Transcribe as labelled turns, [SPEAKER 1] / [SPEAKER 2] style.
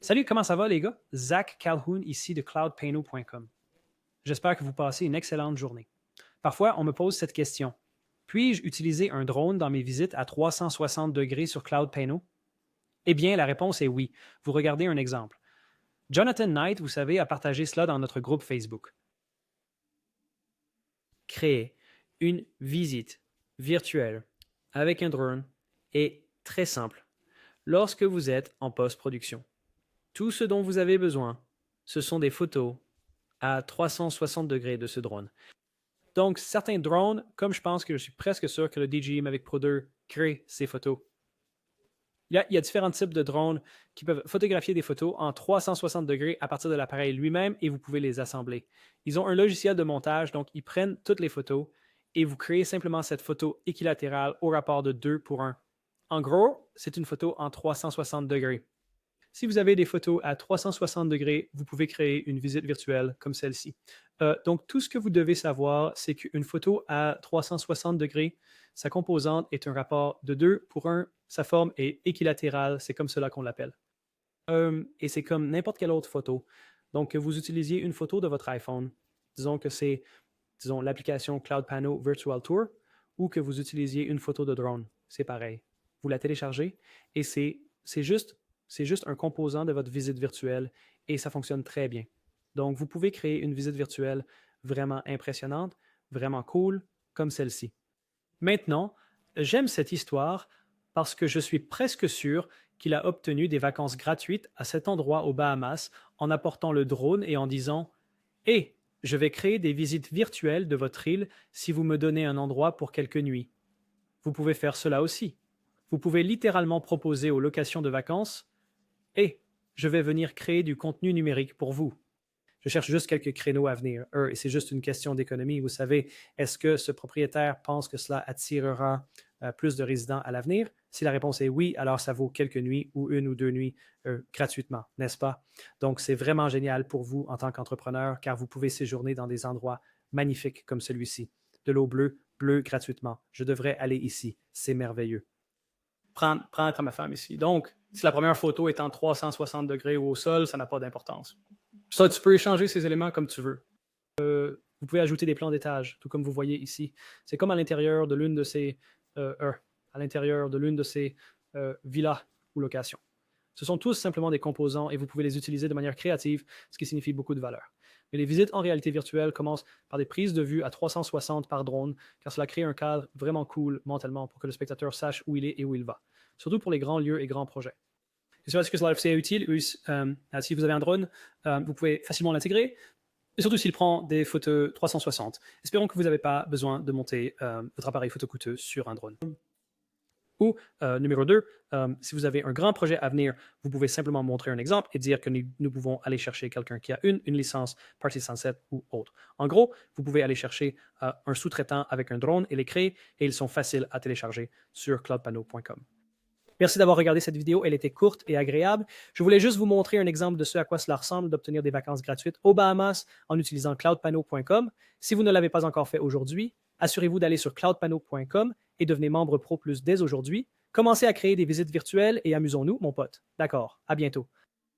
[SPEAKER 1] Salut, comment ça va les gars? Zach Calhoun ici de cloudpano.com. J'espère que vous passez une excellente journée. Parfois, on me pose cette question. Puis-je utiliser un drone dans mes visites à 360 degrés sur CloudPano? Eh bien, la réponse est oui. Vous regardez un exemple. Jonathan Knight, vous savez, a partagé cela dans notre groupe Facebook. Créer une visite virtuelle avec un drone est très simple lorsque vous êtes en post-production. Tout ce dont vous avez besoin, ce sont des photos à 360 degrés de ce drone. Donc, certains drones, comme je pense que je suis presque sûr que le DJI Mavic Pro 2 crée ces photos. Il y a différents types de drones qui peuvent photographier des photos en 360 degrés à partir de l'appareil lui-même et vous pouvez les assembler. Ils ont un logiciel de montage, donc ils prennent toutes les photos et vous créez simplement cette photo équilatérale au rapport de 2 pour 1. En gros, c'est une photo en 360 degrés. Si vous avez des photos à 360 degrés, vous pouvez créer une visite virtuelle comme celle-ci. Donc, tout ce que vous devez savoir, c'est qu'une photo à 360 degrés, sa composante est un rapport de 2 pour 1. Sa forme est équilatérale, c'est comme cela qu'on l'appelle. Et c'est comme n'importe quelle autre photo. Donc, que vous utilisiez une photo de votre iPhone, disons que c'est l'application Cloud Pano Virtual Tour, ou que vous utilisiez une photo de drone, c'est pareil. Vous la téléchargez et c'est juste un composant de votre visite virtuelle et ça fonctionne très bien. Donc, vous pouvez créer une visite virtuelle vraiment impressionnante, vraiment cool, comme celle-ci. Maintenant, j'aime cette histoire parce que je suis presque sûr qu'il a obtenu des vacances gratuites à cet endroit aux Bahamas en apportant le drone et en disant « Hé, je vais créer des visites virtuelles de votre île si vous me donnez un endroit pour quelques nuits. » Vous pouvez faire cela aussi. Vous pouvez littéralement proposer aux locations de vacances « Hé, je vais venir créer du contenu numérique pour vous. » Je cherche juste quelques créneaux à venir. Et c'est juste une question d'économie. Vous savez, est-ce que ce propriétaire pense que cela attirera plus de résidents à l'avenir? Si la réponse est oui, alors ça vaut quelques nuits ou une ou deux nuits gratuitement, n'est-ce pas? Donc, c'est vraiment génial pour vous en tant qu'entrepreneur car vous pouvez séjourner dans des endroits magnifiques comme celui-ci. De l'eau bleue, bleue gratuitement. Je devrais aller ici. C'est merveilleux. Prendre ma femme ici. Donc, si la première photo est en 360 degrés ou au sol, ça n'a pas d'importance. Ça, tu peux échanger ces éléments comme tu veux. Vous pouvez ajouter des plans d'étage, tout comme vous voyez ici. C'est comme à l'intérieur de l'une de ces villas ou locations. Ce sont tous simplement des composants et vous pouvez les utiliser de manière créative, ce qui signifie beaucoup de valeur. Mais les visites en réalité virtuelle commencent par des prises de vue à 360 par drone, car cela crée un cadre vraiment cool mentalement pour que le spectateur sache où il est et où il va. Surtout pour les grands lieux et grands projets. Je ne sais pas si cela est utile. Si vous avez un drone, vous pouvez facilement l'intégrer, et surtout s'il prend des photos 360. Espérons que vous n'avez pas besoin de monter votre appareil photo coûteux sur un drone. Ou numéro 2, si vous avez un grand projet à venir, vous pouvez simplement montrer un exemple et dire que nous pouvons aller chercher quelqu'un qui a une licence Party 107 ou autre. En gros, vous pouvez aller chercher un sous-traitant avec un drone et les créer, et ils sont faciles à télécharger sur cloudpano.com. Merci d'avoir regardé cette vidéo, elle était courte et agréable. Je voulais juste vous montrer un exemple de ce à quoi cela ressemble d'obtenir des vacances gratuites aux Bahamas en utilisant cloudpano.com. Si vous ne l'avez pas encore fait aujourd'hui, assurez-vous d'aller sur cloudpano.com et devenez membre Pro Plus dès aujourd'hui. Commencez à créer des visites virtuelles et amusons-nous, mon pote. D'accord, à bientôt.